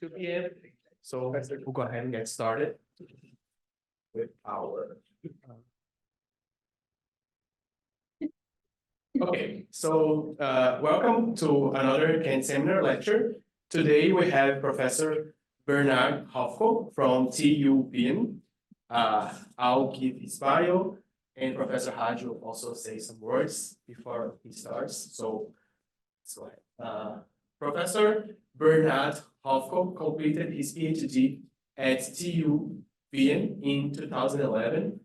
2 p.m. So we'll go ahead and get started with our. Okay, so welcome to another Kent Seminar lecture. Today we have Professor Bernhard Hofko from TU Vienna. I'll give his bio, and Professor Haji will also say some words before he starts. So let's go ahead. Professor Bernhard Hofko completed his PhD at TU Vienna in 2011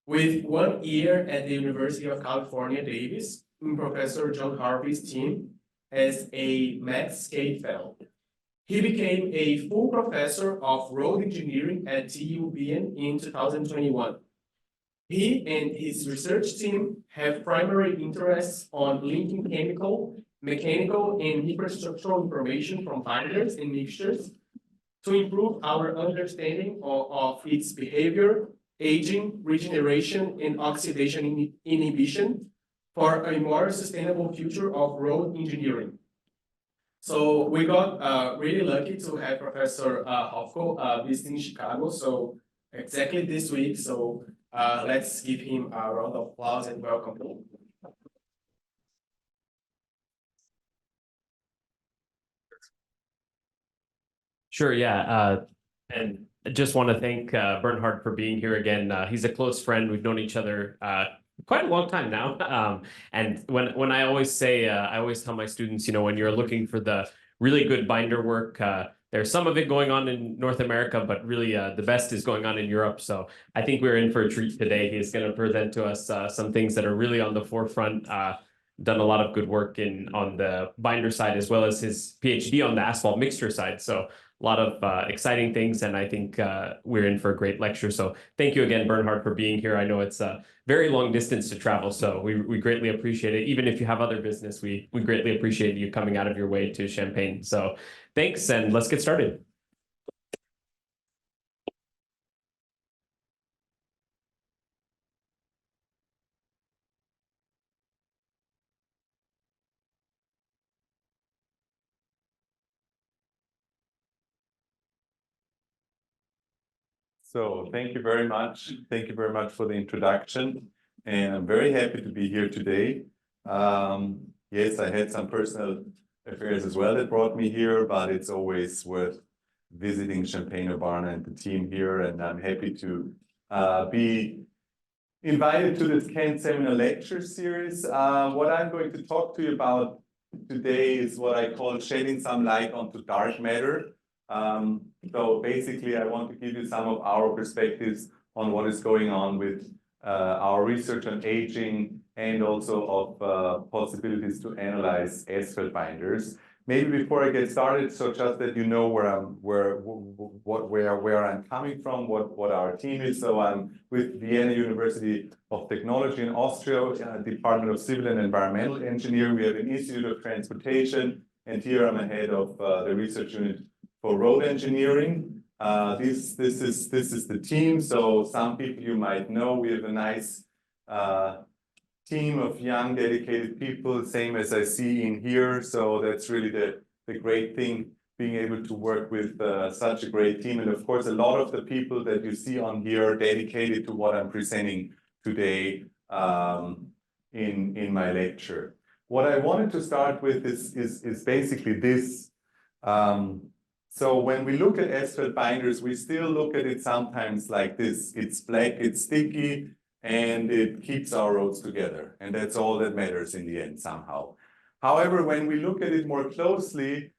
with 1 year at the University of California, Davis, in Professor John Harvey's team as a Math-Scale Fellow. He became a full professor of road engineering at TU Vienna in 2021. He and his research team have primary interests on linking chemical, mechanical, and infrastructural information from binders and mixtures to improve our understanding of its behavior, aging, regeneration, and oxidation inhibition for a more sustainable future of road engineering. So we got really lucky to have Professor Hofko visiting Chicago, so exactly this week. So let's give him a round of applause and welcome him. Sure, yeah. And I just want to thank Bernhard for being here again. He's a close friend. We've known each other quite a long time now. And when I always say, I always tell my students, when you're looking for the really good binder work, there's some of it going on in North America, but really the best is going on in Europe. So I think we're in for a treat today. He's going to present to us some things that are really on the forefront. Done a lot of good work on the binder side, as well as his PhD on the asphalt mixture side. So a lot of exciting things, and I think we're in for a great lecture. So thank you again, Bernhard, for being here. I know it's a very long distance to travel, so we greatly appreciate it. Even if you have other business, we greatly appreciate you coming out of your way to Champaign. So thanks, and let's get started. So thank you very much. Thank you very much for the introduction. And I'm very happy to be here today. Yes, I had some personal affairs as well that brought me here, but it's always worth visiting Champaign-Urbana and the team here. And I'm happy to be invited to this Kent Seminar Lecture Series. What I'm going to talk to you about today is what I call shedding some light onto dark matter. So basically, I want to give you some of our perspectives on what is going on with our research on aging and also of possibilities to analyze asphalt binders. Maybe before I get started, so just that you know where I'm coming from, what our team is. So I'm with Vienna University of Technology in Austria, Department of Civil and Environmental Engineering. We have an Institute of Transportation, and here I'm ahead of the research unit for road engineering. This is the team. So some people you might know. We have a nice team of young, dedicated people, same as I see in here. So that's really the great thing, being able to work with such a great team. And of course, a lot of the people that you see on here are dedicated to what I'm presenting today in my lecture. What I wanted to start with is basically this. So when we look at asphalt binders, we still look at it sometimes like this. It's black, it's sticky, and it keeps our roads together. And that's all that matters in the end somehow. However, when we look at it more closely,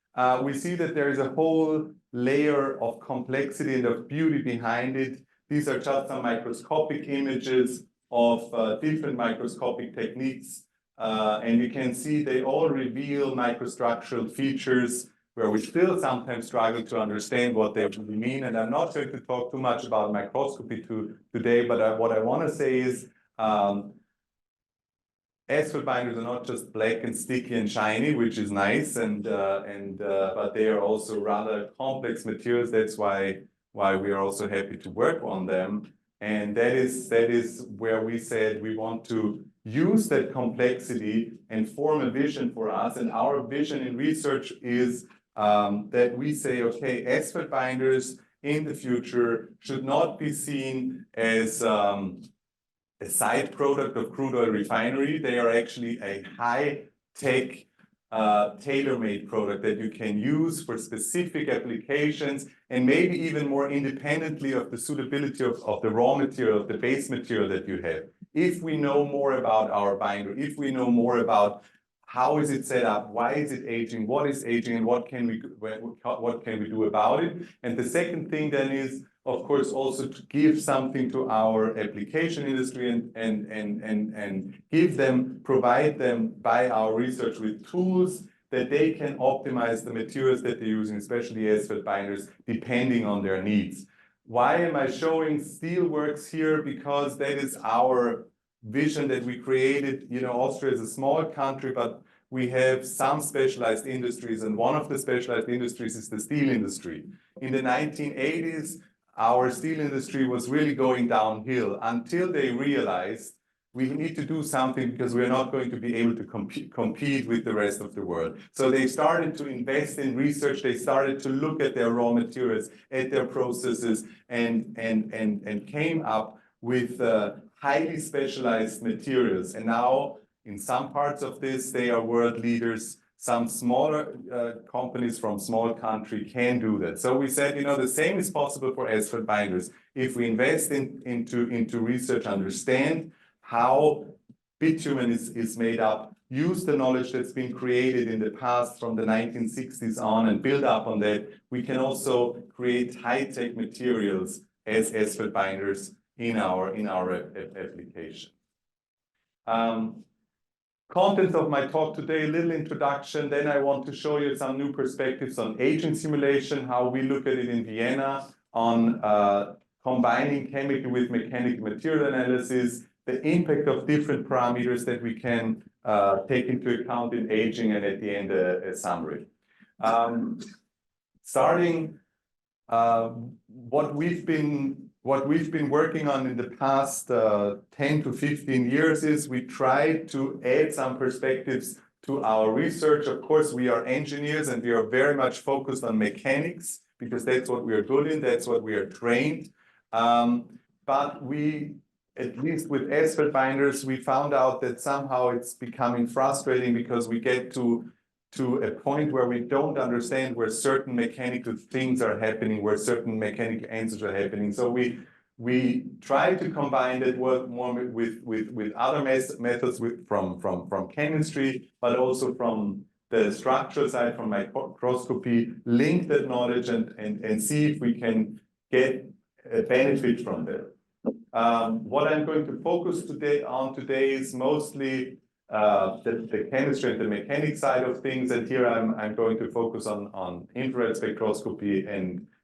we see that there is a whole layer of complexity and of beauty behind it. These are just some microscopic images of different microscopic techniques. And you can see they all reveal microstructural features where we still sometimes struggle to understand what they really mean. And I'm not going to talk too much about microscopy today, but what I want to say is asphalt binders are not just black and sticky and shiny, which is nice, but they are also rather complex materials. That's why we are also happy to work on them. And that is where we said we want to use that complexity and form a vision for us. And our vision in research is that we say, okay, asphalt binders in the future should not be seen as a side product of crude oil refinery. They are actually a high-tech, tailor-made product that you can use for specific applications and maybe even more independently of the suitability of the raw material, of the base material that you have. If we know more about our binder, if we know more about how is it set up, why is it aging, and what can we do about it? And the second thing then is, of course, also to give something to our application industry and provide them by our research with tools that they can optimize the materials that they're using, especially asphalt binders, depending on their needs. Why am I showing steelworks here? Because that is our vision that we created. You know, Austria is a small country, but we have some specialized industries, and one of the specialized industries is the steel industry. In the 1980s, our steel industry was really going downhill until they realized we need to do something because we're not going to be able to compete with the rest of the world. So they started to invest in research. They started to look at their raw materials, at their processes, and came up with highly specialized materials. And now, in some parts of this, they are world leaders. Some smaller companies from small country can do that. So we said, you know, the same is possible for asphalt binders. If we invest into research, understand how bitumen is made up, use the knowledge that's been created in the past from the 1960s on and build up on that, we can also create high-tech materials as asphalt binders in our application. Content of my talk today, a little introduction, then I want to show you some new perspectives on aging simulation, how we look at it in Vienna, on combining chemical with mechanical material analysis, the impact of different parameters that we can take into account in aging, and at the end, a summary. Starting, what we've been working on in the past 10 to 15 years is we try to add some perspectives to our research. Of course, we are engineers and we are very much focused on mechanics because that's what we are good in, that's what we are trained. But we, at least with asphalt binders, we found out that somehow it's becoming frustrating because we get to a point where we don't understand where certain mechanical things are happening, where certain mechanical answers are happening. So we try to combine that work more with other methods from chemistry, but also from the structural side, from microscopy, link that knowledge and see if we can get a benefit from that. What I'm going to focus on today is mostly the chemistry and the mechanics side of things, and here I'm going to focus on infrared spectroscopy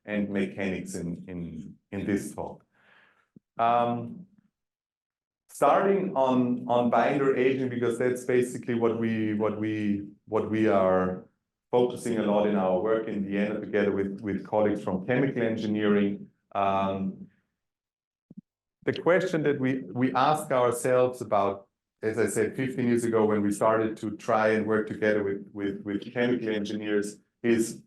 and mechanics in this talk. Starting on binder aging, because that's basically what we are focusing a lot in our work in Vienna together with colleagues from chemical engineering. The question that we ask ourselves about, as I said, 15 years ago when we started to try and work together with chemical engineers, is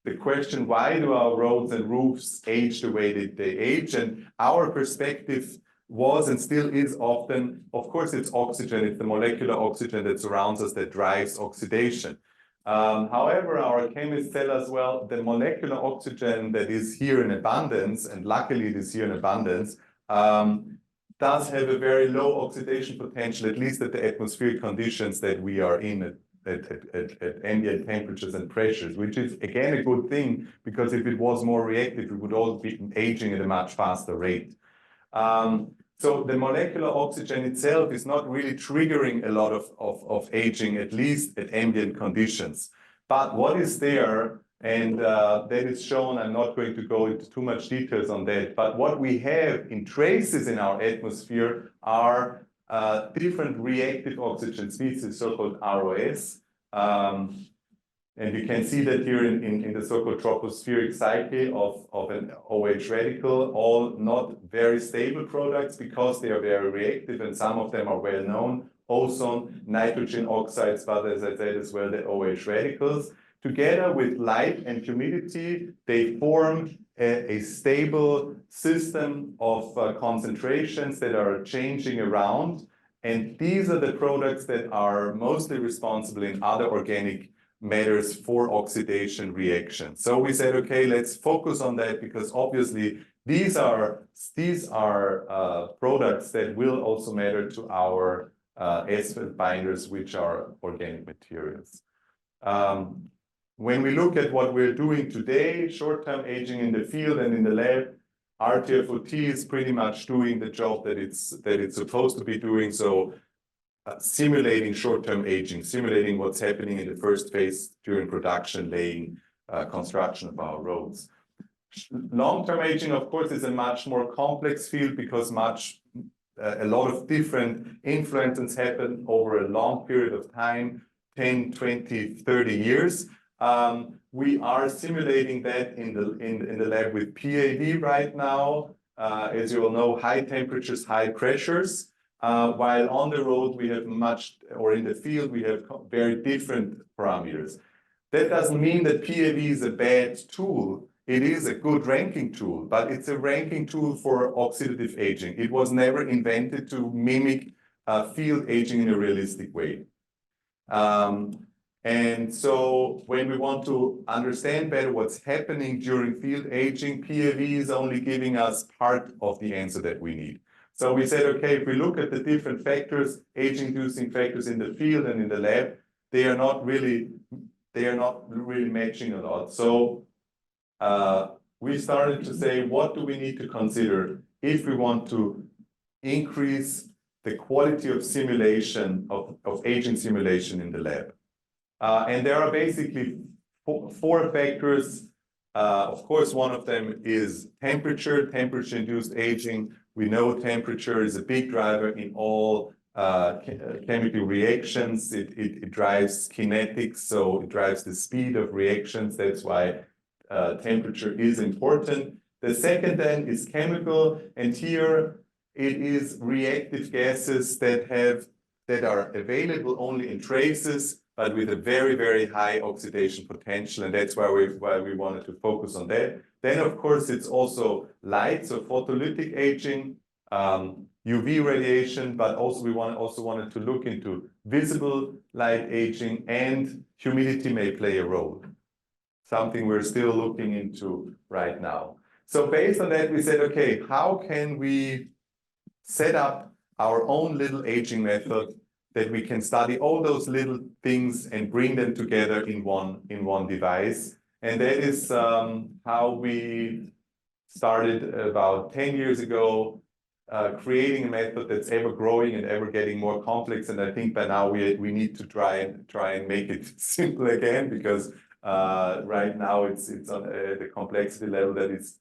the question, why do our roads and roofs age the way that they age? And our perspective was and still is often, of course, it's oxygen, it's the molecular oxygen that surrounds us that drives oxidation. However, our chemists tell us, well, the molecular oxygen that is here in abundance, and luckily it is here in abundance, does have a very low oxidation potential, at least at the atmospheric conditions that we are in at ambient temperatures and pressures, which is again a good thing, because if it was more reactive, we would all be aging at a much faster rate. So the molecular oxygen itself is not really triggering a lot of aging, at least at ambient conditions. But what is there, and that is shown, I'm not going to go into too much details on that, but what we have in traces in our atmosphere are different reactive oxygen species, so-called ROS. And you can see that here in the so-called tropospheric cycle of an OH radical, all not very stable products because they are very reactive, and some of them are well known: ozone, nitrogen oxides, but as I said as well, the OH radicals. together with light and humidity, they form a stable system of concentrations that are changing around. And these are the products that are mostly responsible in other organic matters for oxidation reactions. So we said, okay, let's focus on that because obviously these are products that will also matter to our asphalt binders, which are organic materials. When we look at what we're doing today, short-term aging in the field and in the lab, RTFOT is pretty much doing the job that it's supposed to be doing. So simulating short-term aging, simulating what's happening in the first phase during production, laying, construction of our roads. Long-term aging, of course, is a much more complex field because a lot of different influences happen over a long period of time, 10, 20, 30 years. We are simulating that in the lab with PAV right now. As you all know, high temperatures, high pressures. While on the road, we have in the field, we have very different parameters. That doesn't mean that PAV is a bad tool. It is a good ranking tool, but it's a ranking tool for oxidative aging. It was never invented to mimic field aging in a realistic way. And so when we want to understand better what's happening during field aging, PAV is only giving us part of the answer that we need. So we said, okay, if we look at the different factors, aging-inducing factors in the field and in the lab, they are not really matching a lot. So we started to say, what do we need to consider if we want to increase the quality of simulation, of aging simulation in the lab? And there are basically four factors. Of course, one of them is temperature, temperature-induced aging. We know temperature is a big driver in all chemical reactions. It drives kinetics, so it drives the speed of reactions. That's why temperature is important. The second then is chemical, and here it is reactive gases that are available only in traces, but with a very, very high oxidation potential, and that's why we wanted to focus on that. Then, of course, it's also light, so photolytic aging, UV radiation, but also we wanted to look into visible light aging, and humidity may play a role, something we're still looking into right now. So based on that, we said, okay, how can we set up our own little aging method that we can study all those little things and bring them together in one device? And that is how we started about 10 years ago, creating a method that's ever growing and ever getting more complex. And I think by now we need to try and make it simple again, because right now it's on the complexity level that it's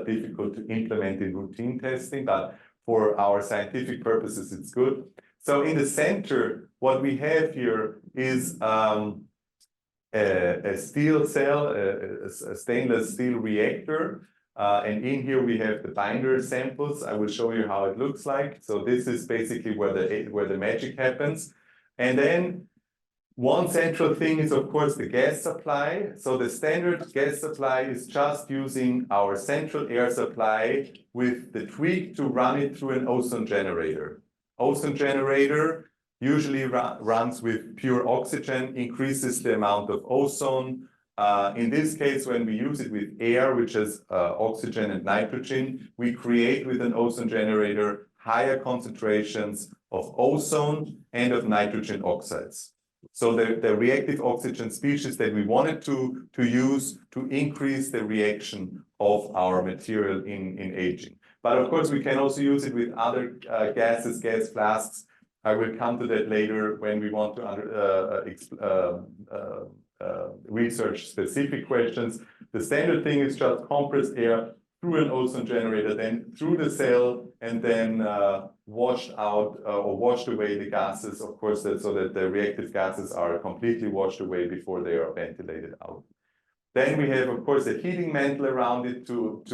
difficult to implement in routine testing, but for our scientific purposes, it's good. So in the center, what we have here is a steel cell, a stainless steel reactor. And in here we have the binder samples. I will show you how it looks like. So this is basically where the magic happens. And then one central thing is, of course, the gas supply. So the standard gas supply is just using our central air supply with the tweak to run it through an ozone generator. Ozone generator usually runs with pure oxygen, increases the amount of ozone. In this case, when we use it with air, which is oxygen and nitrogen, we create with an ozone generator higher concentrations of ozone and of nitrogen oxides. So the reactive oxygen species that we wanted to use to increase the reaction of our material in aging. But of course, we can also use it with other gases, gas flasks. I will come to that later when we want to research specific questions. The standard thing is just compressed air through an ozone generator, then through the cell, and then washed out or washed away the gases, of course, so that the reactive gases are completely washed away before they are ventilated out. Then we have, of course, a heating mantle around it to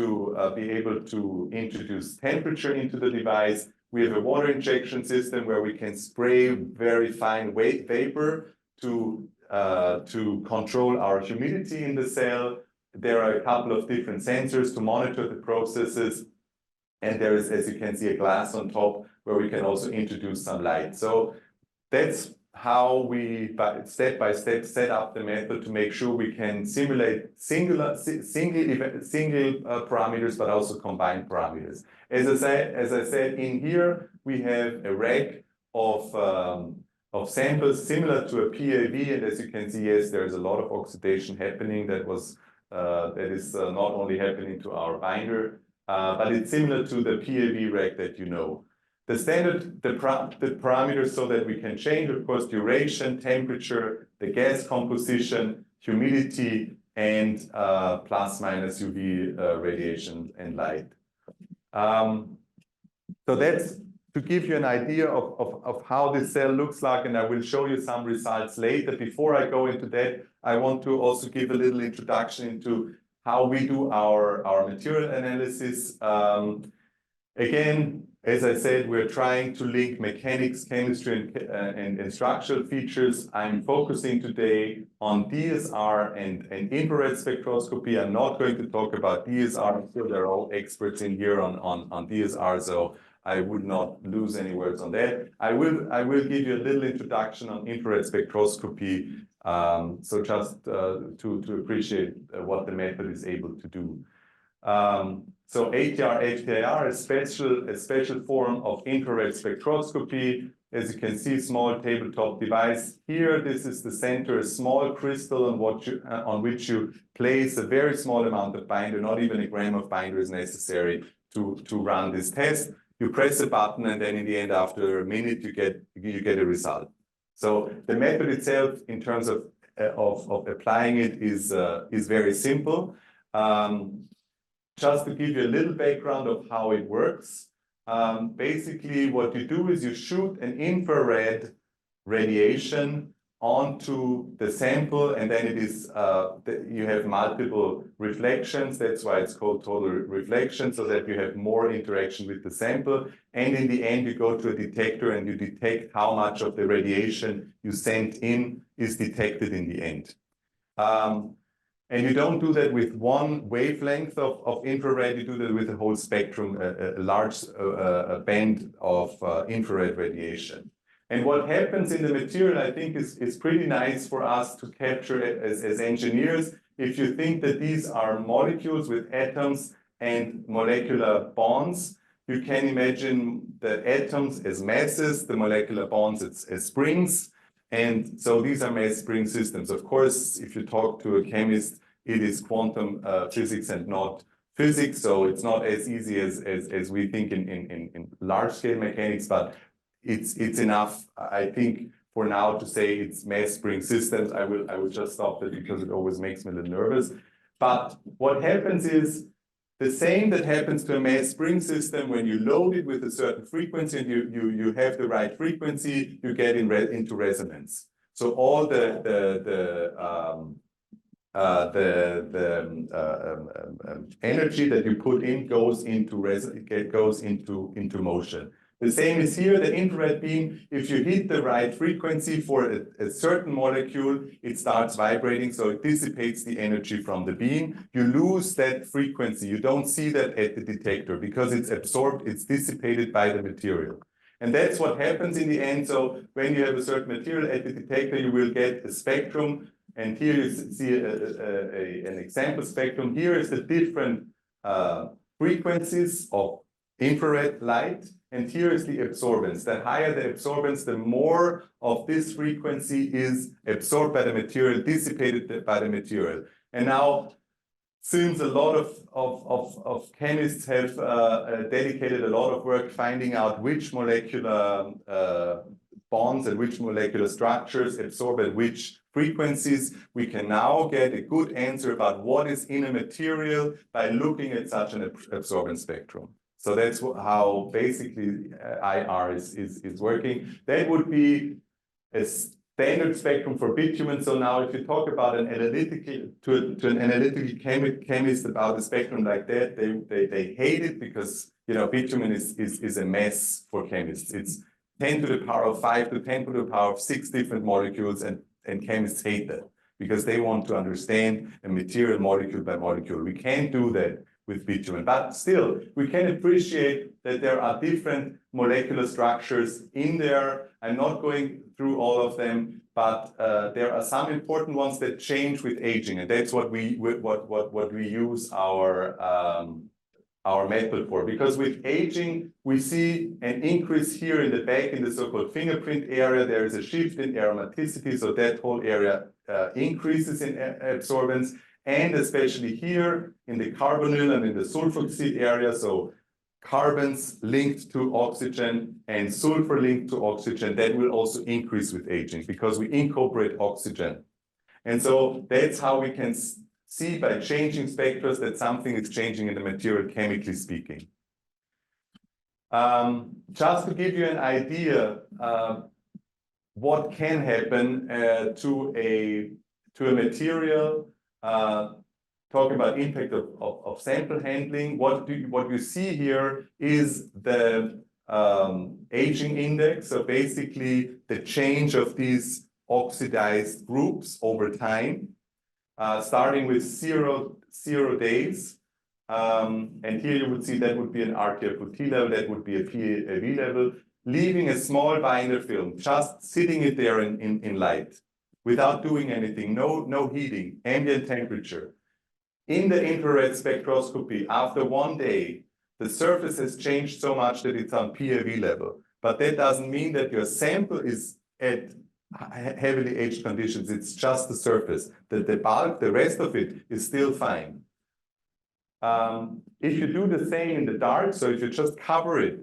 be able to introduce temperature into the device. We have a water injection system where we can spray very fine vapor to to control our humidity in the cell. There are a couple of different sensors to monitor the processes. And there is, as you can see, a glass on top where we can also introduce some light. So that's how we, step by step, set up the method to make sure we can simulate single parameters, but also combined parameters. As I said, in here we have a rack of samples similar to a PAV, and as you can see, yes, there's a lot of oxidation happening that is not only happening to our binder, but it's similar to the PAV rack that you know. The standard, the parameters so that we can change, of course, duration, temperature, the gas composition, humidity, and plus minus UV radiation and light. So that's to give you an idea of how this cell looks like, and I will show you some results later. Before I go into that, I want to also give a little introduction into how we do our material analysis. Again, as I said, we're trying to link mechanics, chemistry, and structural features. I'm focusing today on DSR and infrared spectroscopy. I'm not going to talk about DSR. I'm sure they're all experts in here on DSR, so I would not lose any words on that. I will give you a little introduction on infrared spectroscopy, so just to appreciate what the method is able to do. So ATR, HTIR, a special form of infrared spectroscopy. As you can see, small tabletop device. Here, this is the center, a small crystal on which you place a very small amount of binder. Not even a gram of binder is necessary to run this test. You press a button, and then in the end, after a minute, you get a result. So the method itself, in terms of applying it, is very simple. Just to give you a little background of how it works, basically what you do is you shoot an infrared radiation onto the sample, and then it is you have multiple reflections. That's why it's called total reflection, so that you have more interaction with the sample. And in the end, you go to a detector and you detect how much of the radiation you sent in is detected in the end. And you don't do that with one wavelength of infrared, you do that with a whole spectrum, a large band of infrared radiation. And what happens in the material, I think, is pretty nice for us to capture it as engineers. If you think that these are molecules with atoms and molecular bonds, you can imagine the atoms as masses, the molecular bonds as springs. And so these are mass spring systems. Of course, if you talk to a chemist, it is quantum physics and not physics. So it's not as easy as we think in large scale mechanics, but it's enough, I think, for now to say it's mass spring systems. I will just stop that because it always makes me a little nervous. But what happens is the same that happens to a mass spring system when you load it with a certain frequency and you have the right frequency, you get into resonance. So all the energy that you put in goes into motion. The same is here, the infrared beam. If you hit the right frequency for a certain molecule, it starts vibrating, so it dissipates the energy from the beam. You lose that frequency. You don't see that at the detector because it's absorbed, it's dissipated by the material. And that's what happens in the end. So when you have a certain material at the detector, you will get a spectrum. And here you see an example spectrum. Here is the different frequencies of infrared light. And here is the absorbance. The higher the absorbance, the more of this frequency is absorbed by the material, dissipated by the material. And now, since a lot of chemists have dedicated a lot of work finding out which molecular bonds and which molecular structures absorb at which frequencies, we can now get a good answer about what is in a material by looking at such an absorbance spectrum. So that's how basically IR is working. That would be a standard spectrum for bitumen. So now if you talk about an analytical, to an analytical chemist about a spectrum like that, they hate it because, you know, bitumen is a mess for chemists. It's 10 to the power of 5 to 10 to the power of 6 different molecules, and and chemists hate that because they want to understand a material molecule by molecule. We can't do that with bitumen, but still we can appreciate that there are different molecular structures in there. I'm not going through all of them, but there are some important ones that change with aging, and that's what we use our method for. Because with aging, we see an increase here in the back in the so-called fingerprint area. There is a shift in aromaticity, so that whole area increases in absorbance, and especially here in the carbonyl and in the sulfoxide area, so carbons linked to oxygen and sulfur linked to oxygen, that will also increase with aging because we incorporate oxygen. And so that's how we can see by changing spectra that something is changing in the material, chemically speaking. Just to give you an idea what can happen to a material, talking about impact of sample handling, what you see here is the aging index. So basically the change of these oxidized groups over time, starting with zero days. And here you would see that would be an RTFOT level, that would be a PAV level, leaving a small binder film, just sitting it there in light, without doing anything, no heating, ambient temperature. In the infrared spectroscopy, after 1 day, the surface has changed so much that it's on PAV level. But that doesn't mean that your sample is at heavily aged conditions. It's just the surface. The bulk, the rest of it is still fine. If you do the same in the dark, so if you just cover it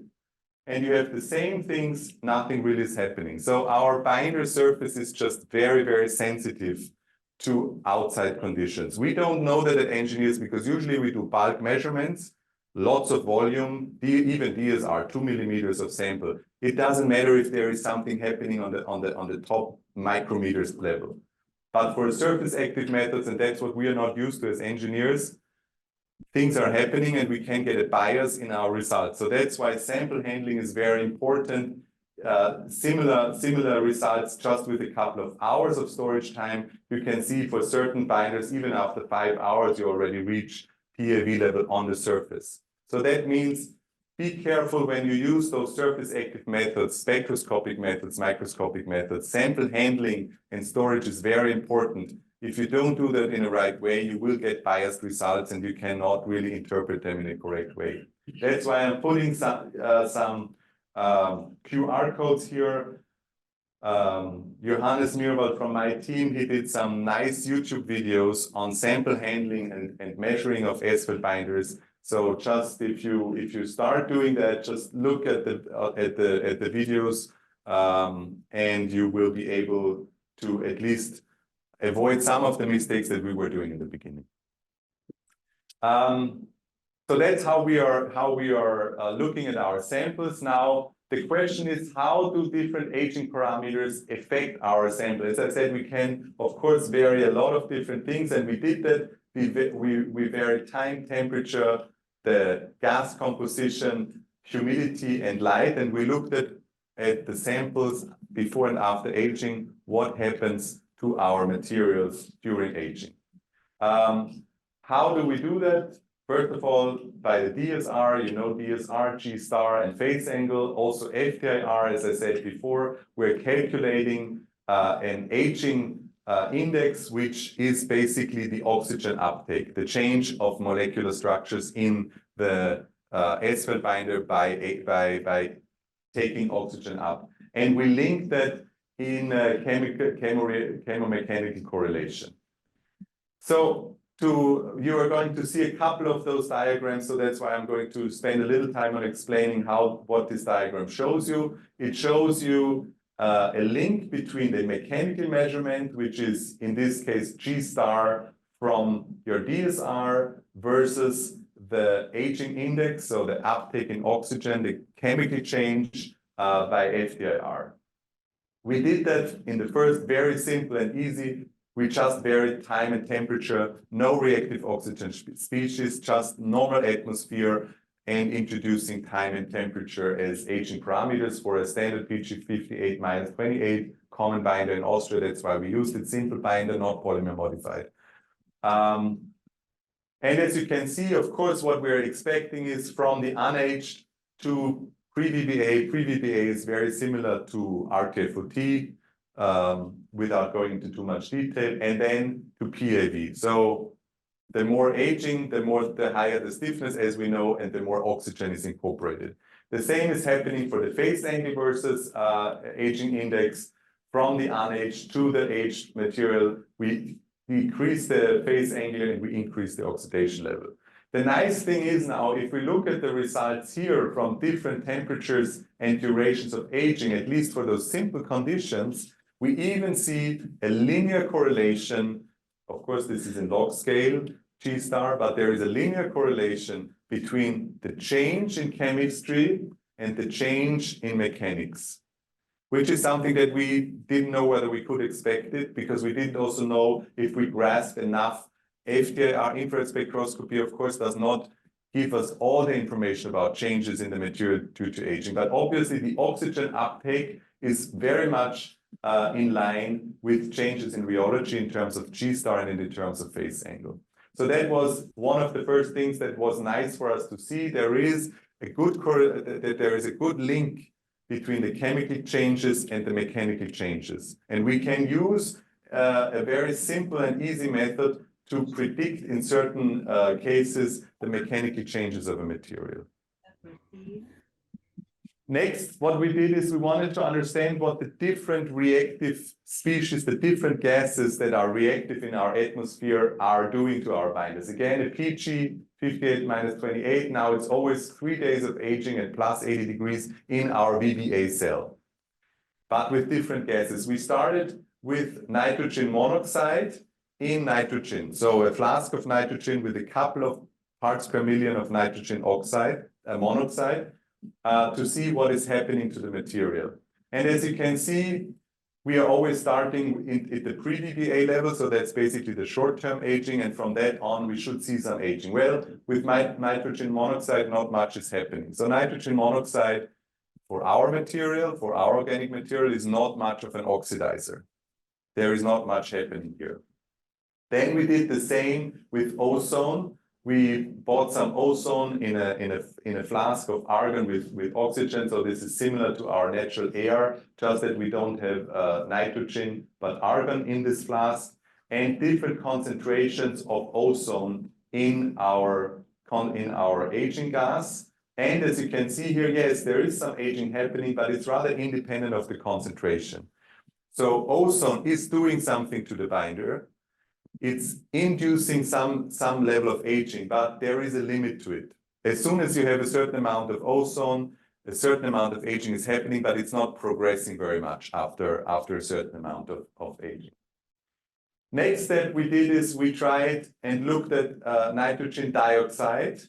and you have the same things, nothing really is happening. So our binder surface is just very, very sensitive to outside conditions. We don't know that at engineers because usually we do bulk measurements, lots of volume, even DSR, 2 millimeters of sample. It doesn't matter if there is something happening on the top micrometers level. But for surface active methods, and that's what we are not used to as engineers, things are happening and we can get a bias in our results. So that's why sample handling is very important. Similar results just with a couple of hours of storage time. You can see for certain binders, even after 5 hours, you already reach PAV level on the surface. So that means be careful when you use those surface active methods, spectroscopic methods, microscopic methods. Sample handling and storage is very important. If you don't do that in the right way, you will get biased results and you cannot really interpret them in a correct way. That's why I'm putting some QR codes here. Johannes Mirwald from my team, he did some nice YouTube videos on sample handling and measuring of asphalt binders. So just if you start doing that, just look at the videos, and you will be able to at least avoid some of the mistakes that we were doing in the beginning. So that's how we are looking at our samples now. The question is, how do different aging parameters affect our sample? As I said, we can, of course, vary a lot of different things, and we did that. We varied time, temperature, the gas composition, humidity, and light, and we looked at the samples before and after aging, what happens to our materials during aging. How do we do that? First of all, by the DSR, you know DSR, G star, and phase angle. Also FTIR, as I said before, we're calculating an aging index, which is basically the oxygen uptake, the change of molecular structures in the asphalt binder by taking oxygen up. And we link that in chemomechanical correlation. So you are going to see a couple of those diagrams, so that's why I'm going to spend a little time on explaining what this diagram shows you. It shows you a link between the mechanical measurement, which is in this case G star from your DSR, versus the aging index, so the uptake in oxygen, the chemical change by FTIR. We did that in the first, very simple and easy. We just varied time and temperature, no reactive oxygen species, just normal atmosphere and introducing time and temperature as aging parameters for a standard PG58-28 common binder in Austria. That's why we used it, simple binder, not polymer modified. And as you can see, of course, what we're expecting is from the unaged to pre-VBA. Pre-VBA is very similar to RTFOT, without going into too much detail, and then to PAV. So the more aging, the higher the stiffness, as we know, and the more oxygen is incorporated. The same is happening for the phase angle versus aging index. From the unaged to the aged material, we decrease the phase angle and we increase the oxidation level. The nice thing is now, if we look at the results here from different temperatures and durations of aging, at least for those simple conditions, we even see a linear correlation. Of course, this is in log scale, G star, but there is a linear correlation between the change in chemistry and the change in mechanics, which is something that we didn't know whether we could expect it, because we didn't also know if we grasped enough. FTIR infrared spectroscopy, of course, does not give us all the information about changes in the material due to aging, but obviously the oxygen uptake is very much in line with changes in rheology in terms of G star and in terms of phase angle. So that was one of the first things that was nice for us to see. There is a good link between the chemical changes and the mechanical changes. And we can use a very simple and easy method to predict in certain cases the mechanical changes of a material. Next, what we did is we wanted to understand what the different reactive species, the different gases that are reactive in our atmosphere are doing to our binders. Again, a PG 58-28, now it's always 3 days of aging at plus 80 degrees in our VBA cell, but with different gases. We started with nitrogen monoxide in nitrogen. So a flask of nitrogen with a couple of parts per million of nitrogen oxide, monoxide, to see what is happening to the material. And as you can see, we are always starting at the pre-VBA level, so that's basically the short-term aging, and from that on, we should see some aging. Well, with nitrogen monoxide, not much is happening. So nitrogen monoxide for our material, for our organic material, is not much of an oxidizer. There is not much happening here. Then we did the same with ozone. We bought some ozone in a flask of argon with oxygen. So this is similar to our natural air, just that we don't have nitrogen, but argon in this flask, and different concentrations of ozone in our aging gas. And as you can see here, yes, there is some aging happening, but it's rather independent of the concentration. So ozone is doing something to the binder. It's inducing some level of aging, but there is a limit to it. As soon as you have a certain amount of ozone, a certain amount of aging is happening, but it's not progressing very much after a certain amount of aging. Next step we did is we tried and looked at nitrogen dioxide.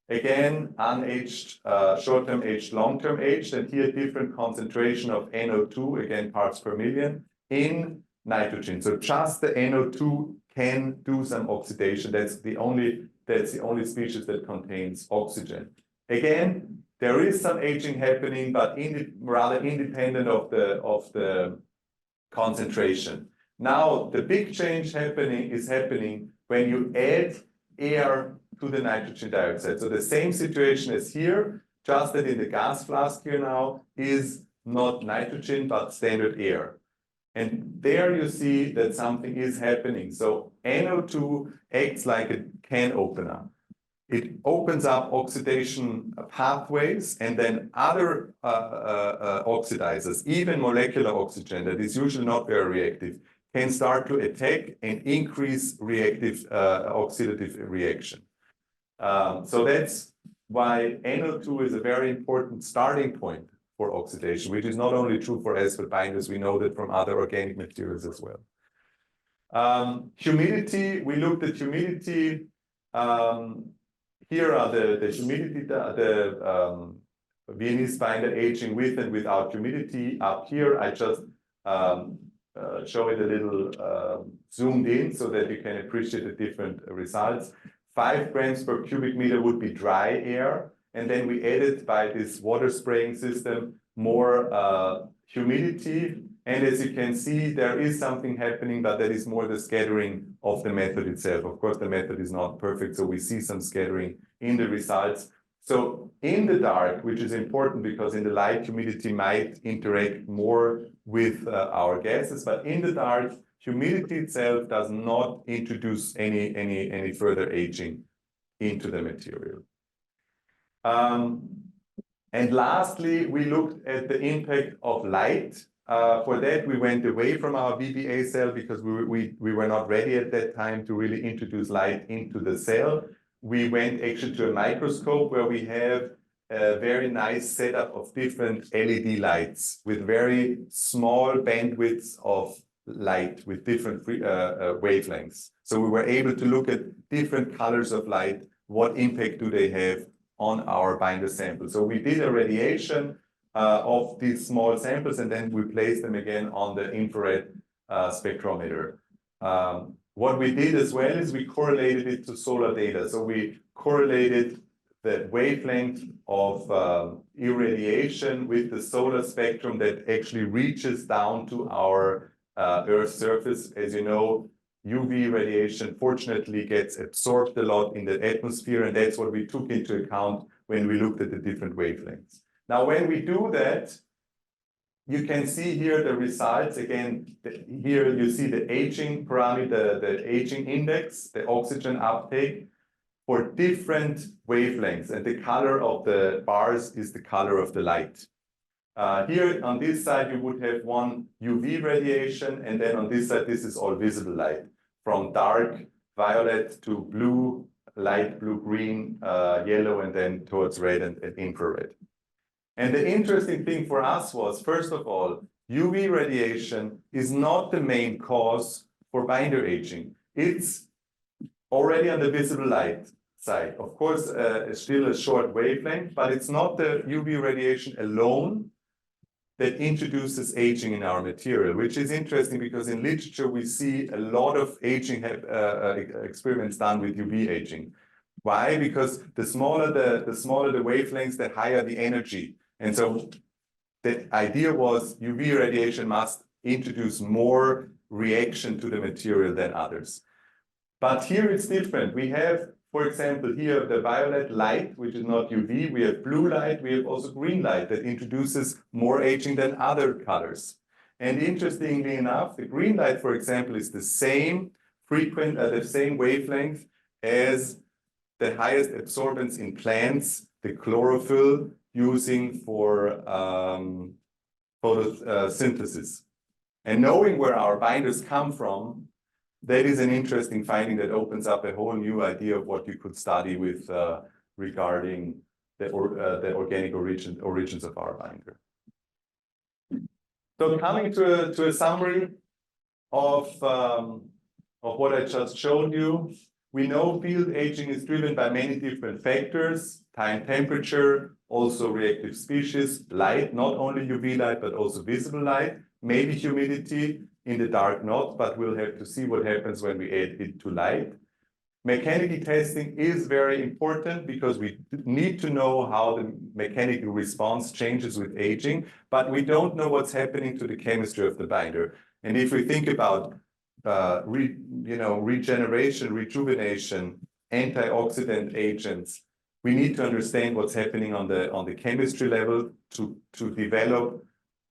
Again, unaged, short-term aged, long-term aged, and here different concentration of NO2, again parts per million, in nitrogen. So just the NO2 can do some oxidation. That's the only species that contains oxygen. Again, there is some aging happening, but rather independent of the concentration. Now, the big change is happening when you add air to the nitrogen dioxide. So the same situation as here, just that in the gas flask here now is not nitrogen, but standard air. And there you see that something is happening. So NO2 acts like a can opener. It opens up oxidation pathways, and then other oxidizers, even molecular oxygen that is usually not very reactive, can start to attack and increase reactive oxidative reaction. So that's why NO2 is a very important starting point for oxidation, which is not only true for asphalt binders, we know that from other organic materials as well. Humidity, we looked at humidity. Here are the humidity, the Viennese binder aging with and without humidity. Up here, I just show it a little zoomed in so that you can appreciate the different results. 5 grams per cubic meter would be dry air. And then we added by this water spraying system more humidity. And as you can see, there is something happening, but that is more the scattering of the method itself. Of course, the method is not perfect, so we see some scattering in the results. So in the dark, which is important because in the light, humidity might interact more with our gases, but in the dark, humidity itself does not introduce any further aging into the material. And lastly, we looked at the impact of light. For that, we went away from our BBA cell because we were not ready at that time to really introduce light into the cell. We went actually to a microscope where we have a very nice setup of different LED lights with very small bandwidths of light with different wavelengths. So we were able to look at different colors of light. What impact do they have on our binder sample? So we did a radiation of these small samples, and then we placed them again on the infrared spectrometer. What we did as well is we correlated it to solar data. So we correlated the wavelength of irradiation with the solar spectrum that actually reaches down to our Earth's surface. As you know, UV radiation fortunately gets absorbed a lot in the atmosphere, and that's what we took into account when we looked at the different wavelengths. Now, when we do that, you can see here the results. Again, here you see the aging parameter, the aging index, the oxygen uptake for different wavelengths, and the color of the bars is the color of the light. Here on this side, you would have one UV radiation, and then on this side, this is all visible light, from dark violet to blue, light blue, green, yellow, and then towards red and infrared. And the interesting thing for us was, first of all, UV radiation is not the main cause for binder aging. It's already on the visible light side. Of course, it's still a short wavelength, but it's not the UV radiation alone that introduces aging in our material, which is interesting because in literature, we see a lot of aging experiments done with UV aging. Why? Because the smaller the wavelengths, the higher the energy. And so the idea was UV radiation must introduce more reaction to the material than others. But here it's different. We have, for example, here the violet light, which is not UV. We have blue light. We have also green light that introduces more aging than other colors. And interestingly enough, the green light, for example, is the same the same wavelength as the highest absorbance in plants, the chlorophyll, using for photosynthesis. And knowing where our binders come from, that is an interesting finding that opens up a whole new idea of what you could study with regarding the organic origins of our binder. So coming to a summary of what I just showed you, we know field aging is driven by many different factors: time, temperature, also reactive species, light, not only UV light, but also visible light, maybe humidity, in the dark not, but we'll have to see what happens when we add it to light. Mechanical testing is very important because we need to know how the mechanical response changes with aging, but we don't know what's happening to the chemistry of the binder. And if we think about regeneration, rejuvenation, antioxidant agents, we need to understand what's happening on the chemistry level to develop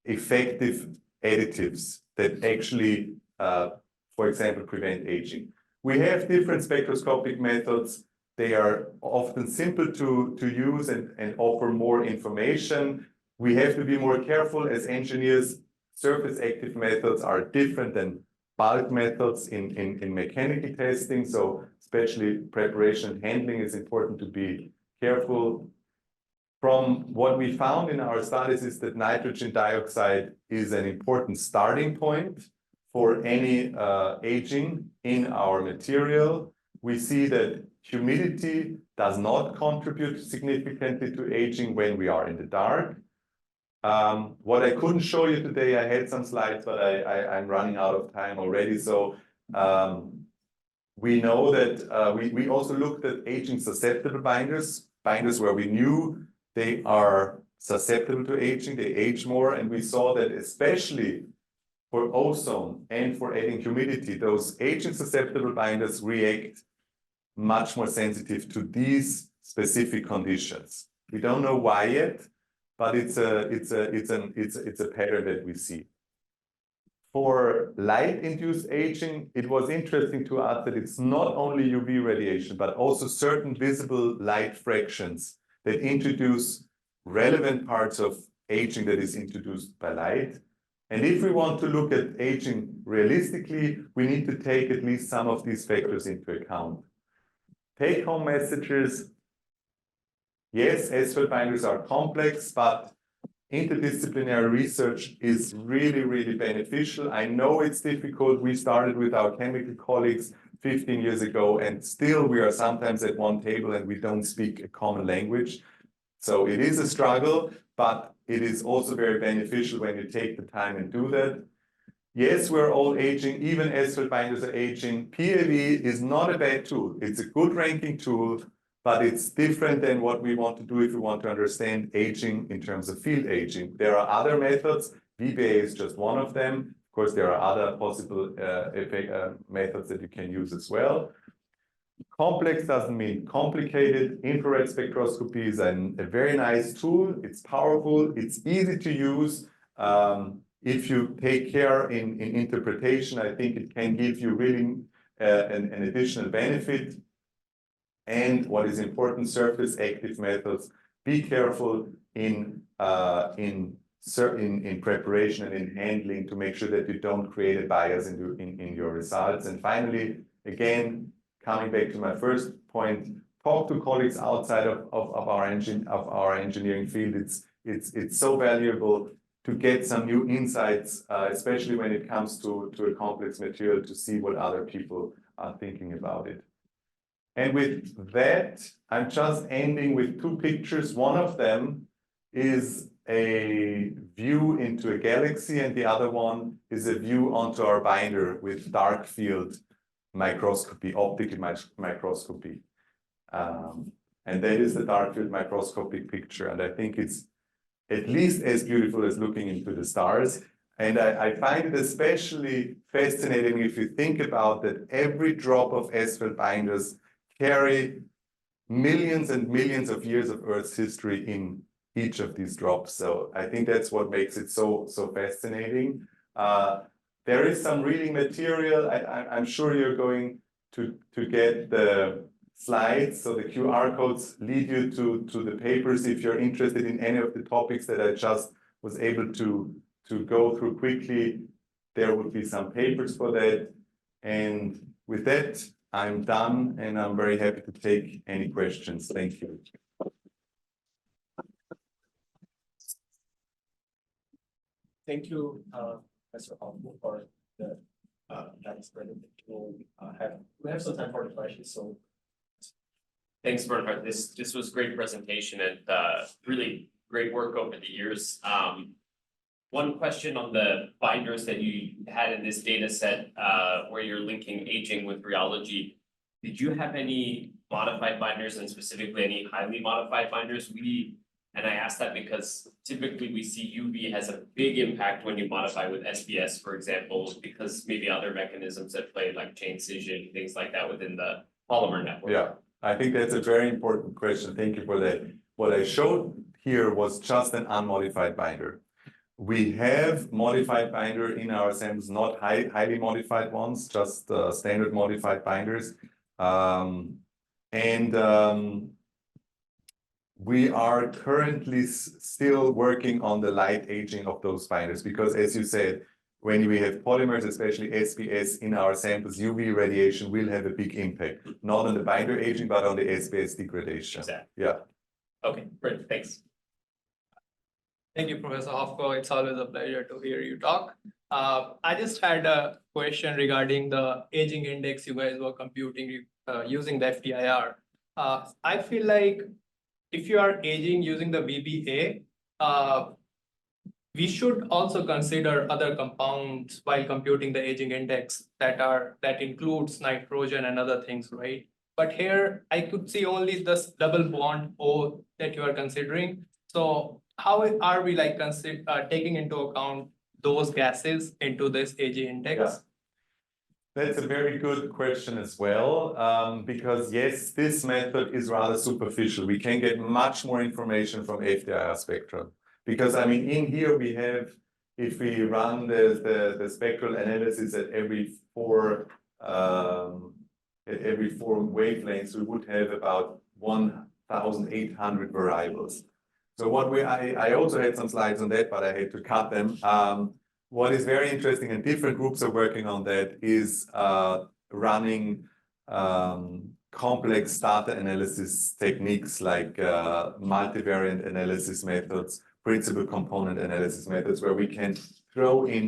effective additives that actually, for example, prevent aging. We have different spectroscopic methods. They are often simple to use and offer more information. We have to be more careful as engineers. Surface active methods are different than bulk methods in mechanical testing. So especially preparation and handling is important to be careful. From what we found in our studies is that nitrogen dioxide is an important starting point for any aging in our material. We see that humidity does not contribute significantly to aging when we are in the dark. What I couldn't show you today, I had some slides, but I'm running out of time already. So we know that we also looked at aging susceptible binders, binders where we knew they are susceptible to aging, they age more, and we saw that especially for ozone and for adding humidity, those aging susceptible binders react much more sensitive to these specific conditions. We don't know why yet, but it's a pattern that we see. For light-induced aging, it was interesting to us that it's not only UV radiation, but also certain visible light fractions that introduce relevant parts of aging that is introduced by light. And if we want to look at aging realistically, we need to take at least some of these factors into account. Take-home messages. Yes, asphalt binders are complex, but interdisciplinary research is really, really beneficial. I know it's difficult. We started with our chemical colleagues 15 years ago, and still we are sometimes at one table and we don't speak a common language. So it is a struggle, but it is also very beneficial when you take the time and do that. Yes, we're all aging, even asphalt binders are aging. PAV is not a bad tool. It's a good ranking tool, but it's different than what we want to do if we want to understand aging in terms of field aging. There are other methods. VBA is just one of them. Of course, there are other possible methods that you can use as well. Complex doesn't mean complicated. Infrared spectroscopy is a very nice tool. It's powerful. It's easy to use. If you take care in interpretation, I think it can give you really an additional benefit. And what is important, surface active methods. Be careful in preparation and in handling to make sure that you don't create a bias in your results. And finally, again, coming back to my first point, talk to colleagues outside of our engineering field. It's so valuable to get some new insights, especially when it comes to a complex material, to see what other people are thinking about it. And with that, I'm just ending with two pictures. One of them is a view into a galaxy, and the other one is a view onto our binder with dark field microscopy, optical microscopy. And that is the dark field microscopic picture. And I think it's at least as beautiful as looking into the stars. And I find it especially fascinating if you think about that every drop of asphalt binders carry millions and millions of years of Earth's history in each of these drops. So I think that's what makes it so fascinating. There is some reading material. I'm sure you're going to get the slides. So the QR codes lead you to the papers if you're interested in any of the topics that I just was able to go through quickly. There would be some papers for that. And with that, I'm done, and I'm very happy to take any questions. Thank you. Thank you, Professor Hofko, for the nice presentation. We have some time for the questions, so. Thanks, Bernhard. This was great presentation and really great work over the years. One question on the binders that you had in this data set where you're linking aging with rheology. Did you have any modified binders, and specifically any highly modified binders? And I ask that because typically we see UV has a big impact when you modify with SBS, for example, because maybe other mechanisms at play like chain scission, things like that within the polymer network. Yeah, I think that's a very important question. Thank you for that. What I showed here was just an unmodified binder. We have modified binder in our samples, not highly modified ones, just standard modified binders. We are currently still working on the light aging of those binders because, as you said, when we have polymers, especially SBS in our samples, UV radiation will have a big impact, not on the binder aging, but on the SBS degradation. Exactly. Yeah. Okay, great, thanks. Thank you, Professor Hofko. It's always a pleasure to hear you talk. I just had a question regarding the aging index you guys were computing using the FTIR. I feel like if you are aging using the VBA, we should also consider other compounds while computing the aging index that includes nitrogen and other things, right? but here I could see only this double bond O that you are considering. So how are we like taking into account those gases into this AG index? Yeah. That's a very good question as well, because yes, this method is rather superficial. We can get much more information from FTIR spectrum. Because I mean, in here we have, if we run the spectral analysis at every four wavelengths, we would have about 1,800 variables. So what I also had some slides on that, but I had to cut them. What is very interesting, and different groups are working on that, is running complex data analysis techniques like multivariate analysis methods, principal component analysis methods, where we can throw in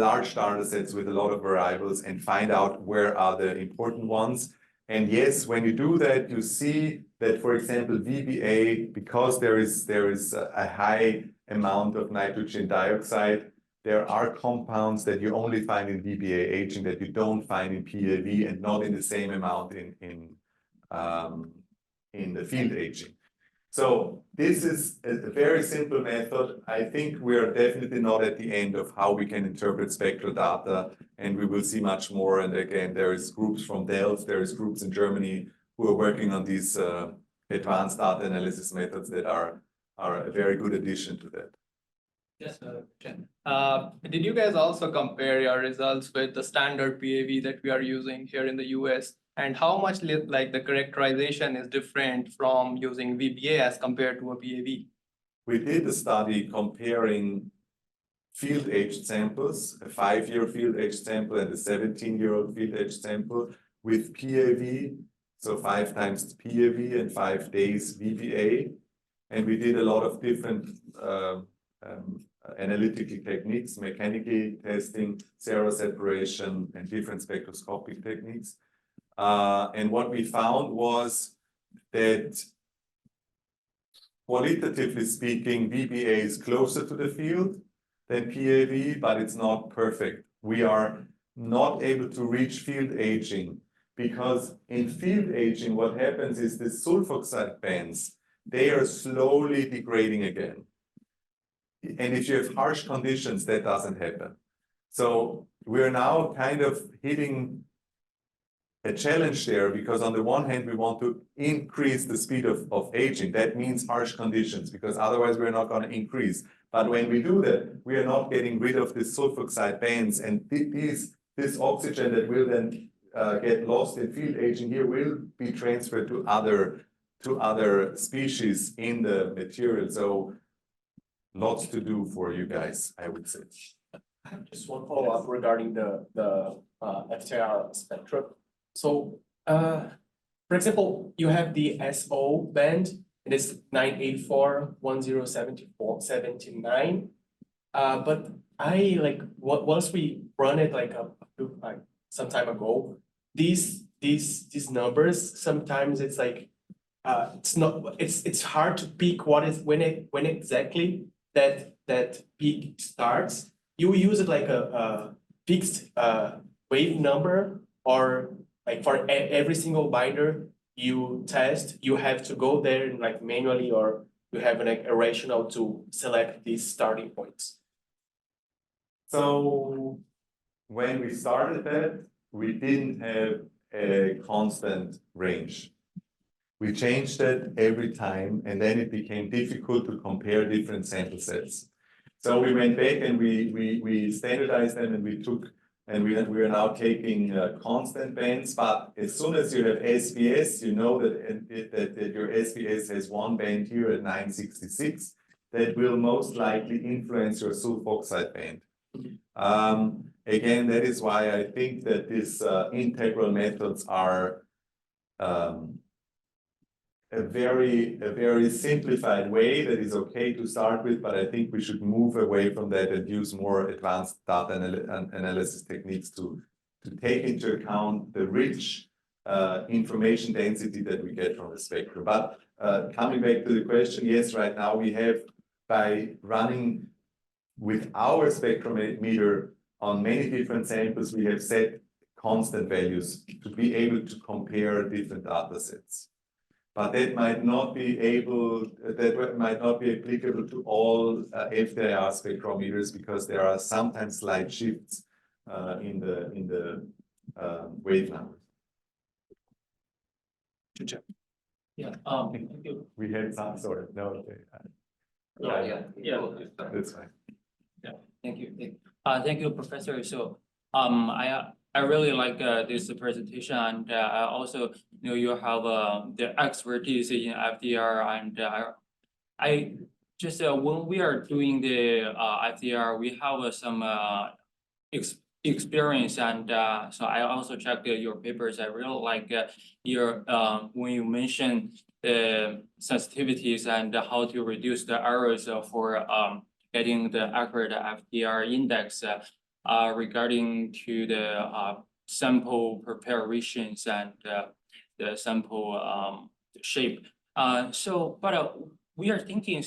large data sets with a lot of variables and find out where are the important ones. And yes, when you do that, you see that, for example, VBA, because there is a high amount of nitrogen dioxide, there are compounds that you only find in VBA aging that you don't find in PAV, and not in the same amount in the field aging. So this is a very simple method. I think we are definitely not at the end of how we can interpret spectral data, and we will see much more. And again, there is groups from Delft, there is groups in Germany who are working on these advanced data analysis methods that are a very good addition to that. Yes, did you guys also compare your results with the standard PAV that we are using here in the US? And how much like the characterization is different from using VBA as compared to a PAV? We did a study comparing field-aged samples, a 5-year field-aged sample and a 17-year-old field-aged sample with PAV, so 5 times PAV and 5 days VBA. And we did a lot of different analytical techniques, mechanical testing, separation, and different spectroscopic techniques. And what we found was that, qualitatively speaking, VBA is closer to the field than PAV, but it's not perfect. We are not able to reach field aging, because in field aging, what happens is the sulfoxide bands, they are slowly degrading again. And if you have harsh conditions, that doesn't happen. So we're now kind of hitting a challenge there, because on the one hand, we want to increase the speed of aging. That means harsh conditions, because otherwise we're not going to increase. But when we do that, we are not getting rid of the sulfoxide bands, and this oxygen that will then get lost in field aging here will be transferred to other species in the material. So lots to do for you guys, I would say. Just one follow-up regarding the FTIR spectrum. So, for example, you have the SO band, and it's 984.1074.79. But I like once we run it like some time ago, these numbers, sometimes it's like it's hard to pick when exactly that peak starts. You use it like a fixed wave number, or like for every single binder you test, you have to go there and like manually, or you have like a rationale to select these starting points? So when we started that, we didn't have a constant range. We changed that every time, and then it became difficult to compare different sample sets. So we went back and we standardized them, and we are now taking constant bands. But as soon as you have SBS, you know that your SBS has one band here at 966 that will most likely influence your sulfoxide band. Again, that is why I think that these integral methods are a very simplified way that is okay to start with, but I think we should move away from that and use more advanced data analysis techniques to take into account the rich information density that we get from the spectrum. But coming back to the question, yes, right now we have, by running with our spectrometer on many different samples, we have set constant values to be able to compare different data sets. But that might not be applicable to all FTIR spectrometers because there are sometimes slight shifts in the wave numbers. Yeah, thank you. We had some sort of, no, okay. Yeah. That's fine. Thank you. Thank you, Professor. So, I really like this presentation, and I also know you have the expertise in FDR, and I just when we are doing the FDR, we have some experience, and so I also checked your papers. I really like your when you mention the sensitivities and how to reduce the errors for getting the accurate FDR index regarding to the sample preparations and the sample shape. But we are thinking,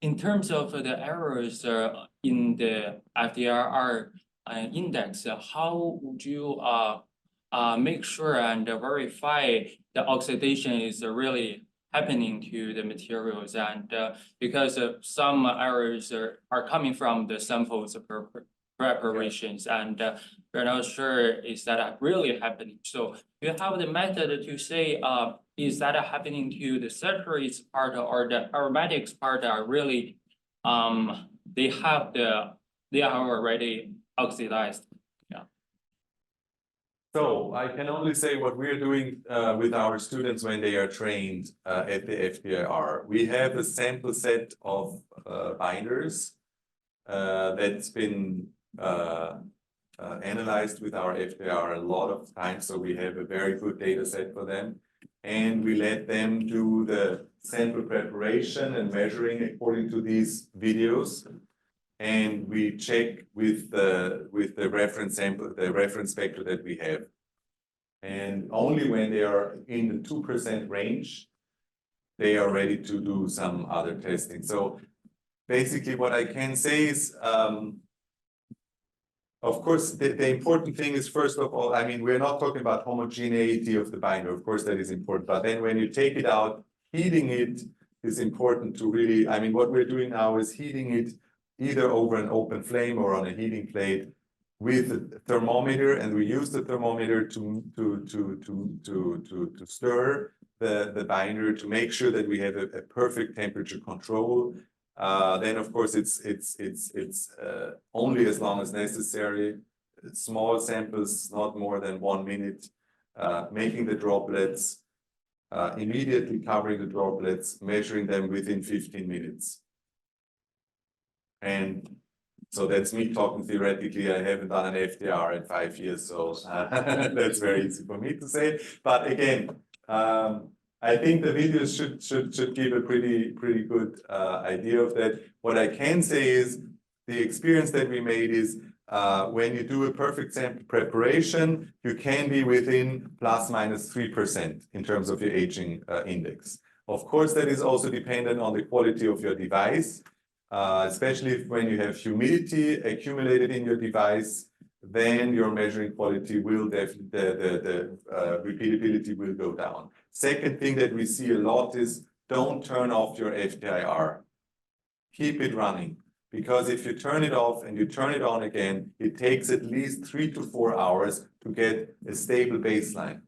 in terms of the errors in the FDR index, how would you make sure and verify the oxidation is really happening to the materials, and because some errors are coming from the samples preparations, and we're not sure is that really happening. So you have the method to say is that happening to the saturates part or the aromatics part are really they are already oxidized. So I can only say what we're doing with our students when they are trained at the FTIR. We have a sample set of binders that's been analyzed with our FTIR a lot of times. So we have a very good data set for them. And we let them do the sample preparation and measuring according to these videos. And we check with the reference sample, the reference vector that we have. And only when they are in the 2% range, they are ready to do some other testing. So basically what I can say is, of course, the important thing is, first of all, I mean, we're not talking about homogeneity of the binder. Of course, that is important. But then when you take it out, heating it is important to really, I mean, what we're doing now is heating it either over an open flame or on a heating plate with a thermometer, and we use the thermometer to stir the binder to make sure that we have a perfect temperature control. Then of course it's only as long as necessary. Small samples, not more than 1 minute. Making the droplets, immediately covering the droplets, measuring them within 15 minutes. And so that's me talking theoretically. I haven't done an FTR in 5 years, so that's very easy for me to say. But again, I think the videos should give a pretty good idea of that. What I can say is the experience that we made is when you do a perfect sample preparation, you can be within plus minus 3% in terms of your aging index. Of course, that is also dependent on the quality of your device. Especially when you have humidity accumulated in your device, then your measuring quality will definitely, the repeatability will go down. Second thing that we see a lot is don't turn off your FTIR. Keep it running, because if you turn it off and you turn it on again, it takes at least 3 to 4 hours to get a stable baseline.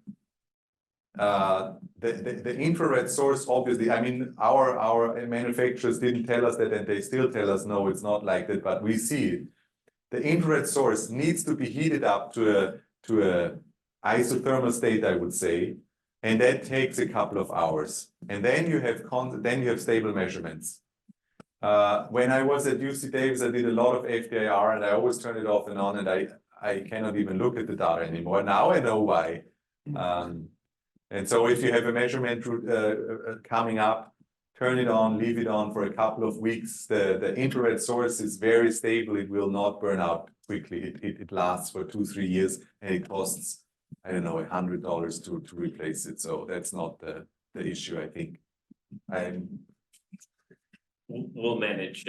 The infrared source, obviously, I mean, our manufacturers didn't tell us that, and they still tell us, no, it's not like that, but we see it. The infrared source needs to be heated up to a isothermal state, I would say, and that takes a couple of hours. And then you have stable measurements. When I was at UC Davis, I did a lot of FTIR, and I always turn it off and on, and I cannot even look at the data anymore. Now I know why. And so if you have a measurement coming up, turn it on, leave it on for a couple of weeks. The infrared source is very stable. It will not burn out quickly. It lasts for 2-3 years, and it costs, I don't know, $100 to replace it. So that's not the issue, I think. We'll manage.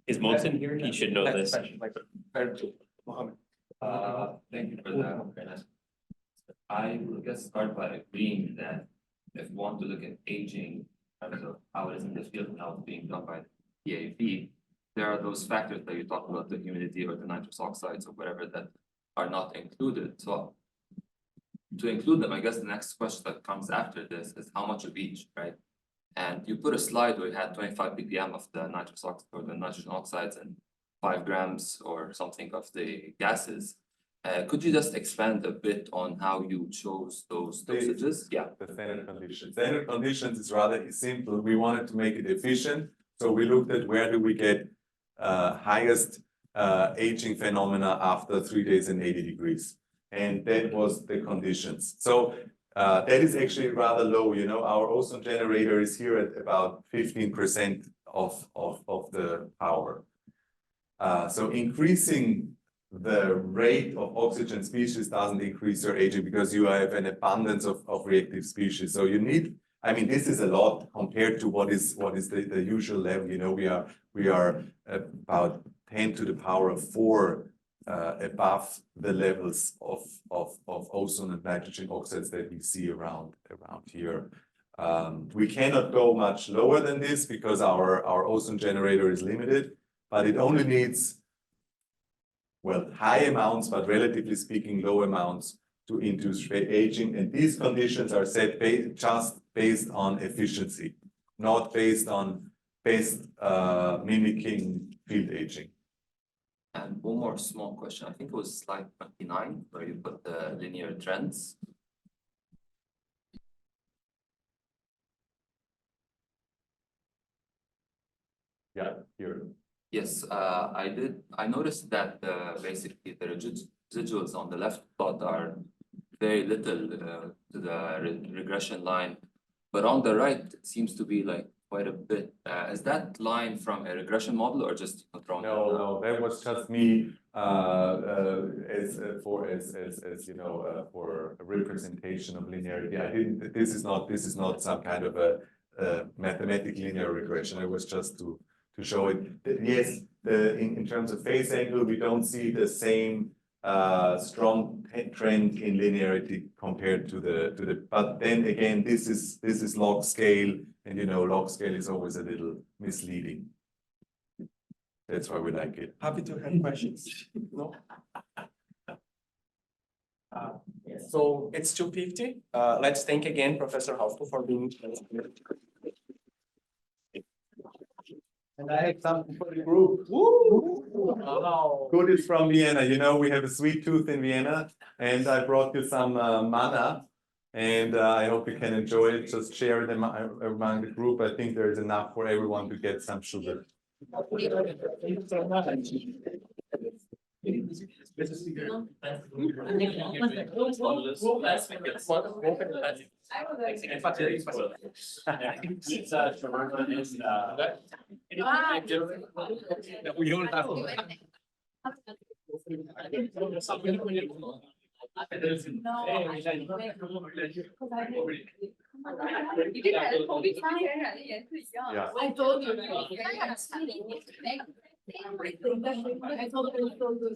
Is Mohsen here? He should know this. Mohammed. Thank you for that. I will just start by agreeing that if we want to look at aging, in terms of how it is in the field now being done by the EAP, there are those factors that you talk about, the humidity or the nitrous oxides or whatever that are not included. So to include them, I guess the next question that comes after this is how much of each, right? And you put a slide where you had 25 ppm of the nitrous oxide or the nitrogen oxides and 5 grams or something of the gases. Could you just expand a bit on how you chose those dosages? Yeah. The standard conditions. Standard conditions is rather simple. We wanted to make it efficient. So we looked at where do we get highest aging phenomena after 3 days and 80 degrees. And that was the conditions. So that is actually rather low. You know, our ozone generator is here at about 15% of the power. So increasing the rate of oxygen species doesn't increase your aging because you have an abundance of reactive species. So you need, I mean, this is a lot compared to what is the usual level. You know, we are about 10 to the power of 4 above the levels of ozone and nitrogen oxides that we see around here. We cannot go much lower than this because our ozone generator is limited, but it only needs, well, high amounts, but relatively speaking, low amounts to induce aging. And these conditions are set just based on efficiency, not based on mimicking field aging. And one more small question. I think it was slide 29 where you put the linear trends. Yeah, here. Yes, I noticed that basically the residuals on the left plot are very little to the regression line, but on the right it seems to be like quite a bit. Is that line from a regression model or just drawn? No, that was just me as you know, for a representation of linearity. I didn't. This is not some kind of a mathematical linear regression. It was just to show it. Yes, in terms of phase angle, we don't see the same strong trend in linearity compared to the. But then again, this is log scale, and you know, log scale is always a little misleading. That's why we like it. Happy to have questions. No? So it's 2:50. Let's thank again Professor Hofko for being here. And I have something for the group. Woo! Wow. Good is from Vienna. You know, we have a sweet tooth in Vienna, and I brought you some manna, and I hope you can enjoy it. Just share it among the group. I think there is enough for everyone to get some sugar. Thank you so much. Yeah. I told you. I told you.